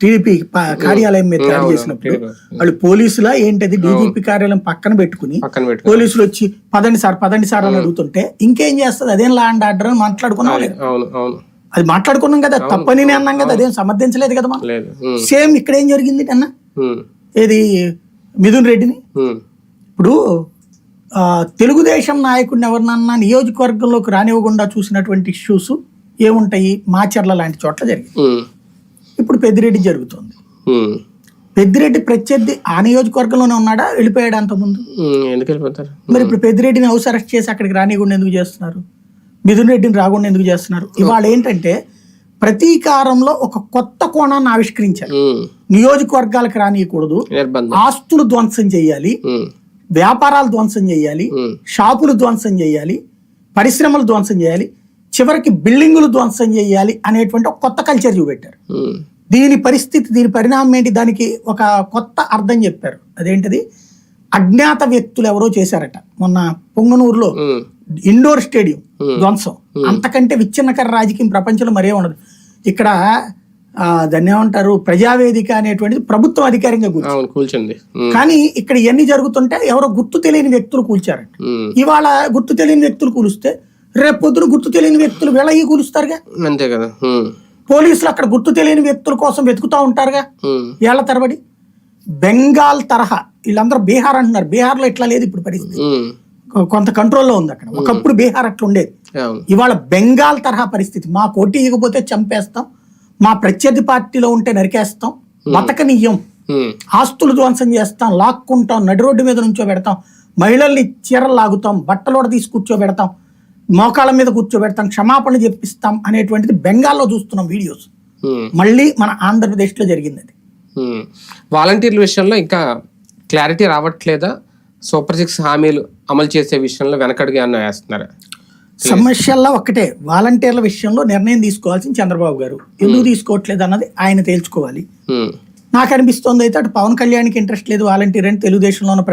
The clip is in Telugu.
టీడీపీ కార్యాలయం మీద దాడి చేసినప్పుడు వాళ్ళు పోలీసులా ఏంటది డీజీపీ కార్యాలయం పక్కన పెట్టుకుని పోలీసులు వచ్చి పదండి సార్ అని అడుగుతుంటే ఇంకేం చేస్తుంది? అదేం లా అండ్ ఆర్డర్ అని మాట్లాడుకున్నాం లేదు, అది మాట్లాడుకున్నాం కదా, తప్పని అన్నాం కదా, అదేం సమర్థించలేదు కదా మనం. సేమ్ ఇక్కడ ఏం జరిగింది అన్న, ఏది మిథున్ రెడ్డిని ఇప్పుడు తెలుగుదేశం నాయకుడిని ఎవరినన్నా నియోజకవర్గంలోకి రానివ్వకుండా చూసినటువంటి ఇష్యూస్ ఏముంటాయి? మాచర్ల లాంటి చోట్ల జరిగింది. ఇప్పుడు పెద్దిరెడ్డి జరుగుతుంది. పెద్దిరెడ్డి ప్రత్యర్థి ఆ నియోజకవర్గంలోనే ఉన్నాడా, వెళ్ళిపోయాడు అంతకుముందు? ఎందుకు వెళ్ళిపోతారు మరి ఇప్పుడు పెద్దిరెడ్డిని హౌస్ అరెస్ట్ చేసి అక్కడికి రానివ్వకుండా ఎందుకు చేస్తున్నారు? మిథున్ రెడ్డిని రాకుండా ఎందుకు చేస్తున్నారు? ఇవాళ ఏంటంటే ప్రతీకారంలో ఒక కొత్త కోణాన్ని ఆవిష్కరించారు. నియోజకవర్గాలకు రానియకూడదు, ఆస్తులు ధ్వంసం చేయాలి, వ్యాపారాలు ధ్వంసం చేయాలి, షాపులు ధ్వంసం చేయాలి, పరిశ్రమలు ధ్వంసం చేయాలి, చివరికి బిల్డింగులు ధ్వంసం చేయాలి అనేటువంటి ఒక కొత్త కల్చర్ చూపెట్టారు. దీని పరిస్థితి, దీని పరిణామం ఏంటి? దానికి ఒక కొత్త అర్థం చెప్పారు. అదేంటిది? అజ్ఞాత వ్యక్తులు ఎవరో చేశారట మొన్న పొంగనూరులో ఇండోర్ స్టేడియం ధ్వంసం. అంతకంటే విచ్ఛిన్నకర రాజకీయం ప్రపంచంలో మరే ఉండదు. ఇక్కడ దాన్ని ఏమంటారు, ప్రజావేదిక అనేటువంటిది ప్రభుత్వం అధికారంగా కూల్చింది. కానీ ఇక్కడ ఇవన్నీ జరుగుతుంటే ఎవరో గుర్తు తెలియని వ్యక్తులు కూల్చారట. ఇవాళ గుర్తు తెలియని వ్యక్తులు కూలిస్తే రేపు పొద్దున గుర్తు తెలియని వ్యక్తులు వీళ్ళకి కూలుస్తారుగా. అంతే కదా. పోలీసులు అక్కడ గుర్తు తెలియని వ్యక్తుల కోసం వెతుకుతా ఉంటారుగా ఏళ్ల తరబడి. బెంగాల్ తరహా, వీళ్ళందరూ బీహార్ అంటున్నారు, బీహార్ లో ఇట్లా లేదు ఇప్పుడు పరిస్థితి, కొంత కంట్రోల్లో ఉంది అక్కడ. ఒకప్పుడు బీహార్ అట్లా ఉండేది, ఇవాళ బెంగాల్ తరహా పరిస్థితి. మా కోటి ఇకపోతే చంపేస్తాం, మా ప్రత్యర్థి పార్టీలో ఉంటే నరికేస్తాం, బతకనియ్యం, ఆస్తులు ధ్వంసం చేస్తాం, లాక్కుంటాం, నడి రోడ్డు మీద నుంచోబెడతాం, మహిళల్ని చీరలు లాగుతాం, బట్టలోడ తీసి కూర్చోబెడతాం, మోకాళ్ళ మీద కూర్చోబెడతాం, క్షమాపణలు చెప్పిస్తాం అనేటువంటిది బెంగాల్లో చూస్తున్నాం వీడియోస్. మళ్ళీ మన ఆంధ్రప్రదేశ్ లో జరిగింది అది. వాలంటీర్ల విషయంలో ఇంకా క్లారిటీ రావట్లేదా? సూపర్ 6 హామీలు అమలు చేసే విషయంలో వెనకడుగు ఏమన్నా వేస్తున్నారా? సమస్యల్లో ఒకటే, వాలంటీర్ల విషయంలో నిర్ణయం తీసుకోవాల్సింది చంద్రబాబు గారు. ఎందుకు తీసుకోవట్లేదు అన్నది ఆయన తేల్చుకోవాలి. నాకు అనిపిస్తోంది అయితే అటు పవన్ కళ్యాణ్కి ఇంట్రెస్ట్ లేదు వాలంటీర్ అని తెలుగుదేశంలో ఉన్న